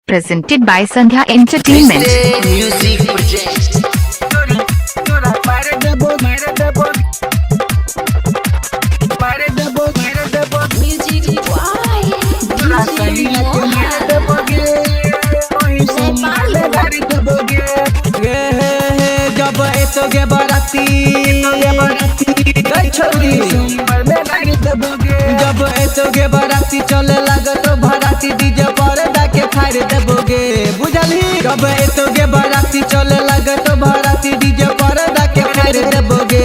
Presented by Sandhya Entertainment. Music project. जब एतोगे बराती छोड़ी जब एतोगे बराती चले लागत भराती डीजे पर डाके फाड़ देबोगे बुझली जब एतोगे बराती चले लागत भराती डीजे पर डाके फाड़ देबोगे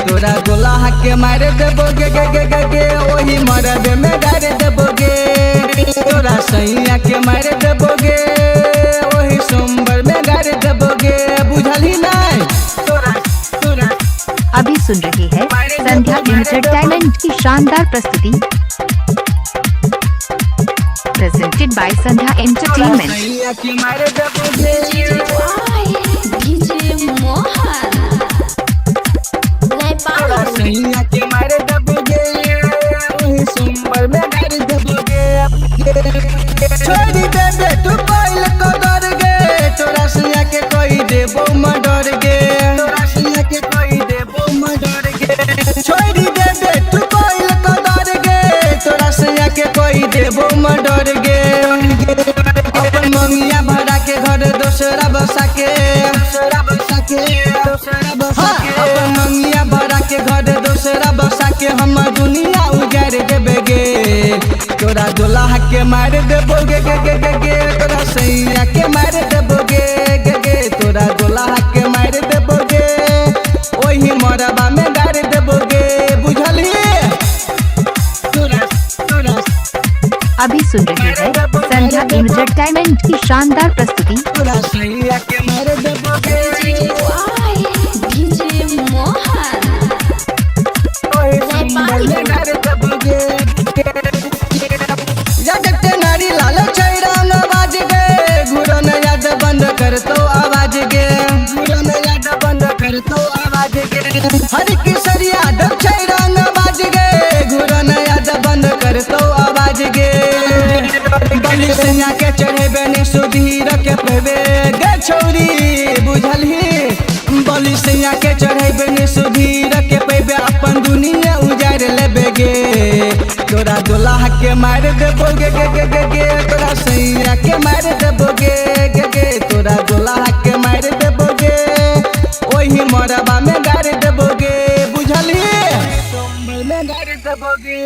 तोरा गोला हाके मार देबोगे गे गे गे गे ओही मरबे में डाल देबोगे तोरा सैया के मार देबोगे ओही सोमवार में डाल देबोगे बुझली नहीं अभी सुन रहे हैं संध्या एंटरटेनमेंट की शानदार प्रस्तुति प्रेजेंटेड बाय संध्या एंटरटेनमेंट। सैया के मार देबोगे सैया के मार देबोगे ओही सोमवार में डाल देबोगे छोड़ी देबे तू कोइल को डर गे तोरा सैया के कोई देबो मडर गे तोरा सैया के कोई देबो मडर गे छोड़ी देबे तू कोइल को डर गे तोरा सैया के कोई देबो मडर गे अपन ममिया भरा के घर दोसरा बसा के अपन ममिया भरा के घर दोसरा बसा के हम दुनिया उजाड़ देबे गे तोरा दुल्हा के मार देबोगे गे गे गे गे तोरा सैया के मार देबोगे गे गे तोरा दुल्हा के मार देबोगे ओही मरबा में गाड़ देबोगे बुझली अभी सुन रहे हैं संध्या एंटरटेनमेंट की शानदार प्रस्तुति तोरा सैया के मार देबोगे ओही सोमवार में गाड़ देबोगे जगते नारी लाल चैरान आवाज गे घुरन याद बंद कर तो आवाज गे घुरन याद बंद कर तो आवाज गे हर किशोरिया दब चैरान आवाज गे घुरन याद बंद कर तो आवाज गे बलि सैया के चढ़ेबे ने सुधीर के पेबे गे छौरी बुझलही बलि सैया के चढ़ेबे ने सुधीर के पेबे अपन दुनिया उजाड़ लेबे गे तोरा दुल्हा के मार देबोगे गे गे गे गे तोरा सैया के मार देबोगे गे गे तोरा दुल्हा के मार देबोगे ओही मरबा में गाड़ देबोगे बुझली में गाड़ देबोगे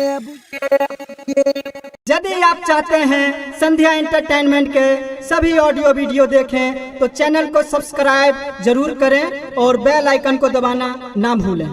यदि आप चाहते हैं संध्या एंटरटेनमेंट के सभी ऑडियो वीडियो देखें तो चैनल को सब्सक्राइब जरूर करें और बेल आइकन को दबाना ना भूलें।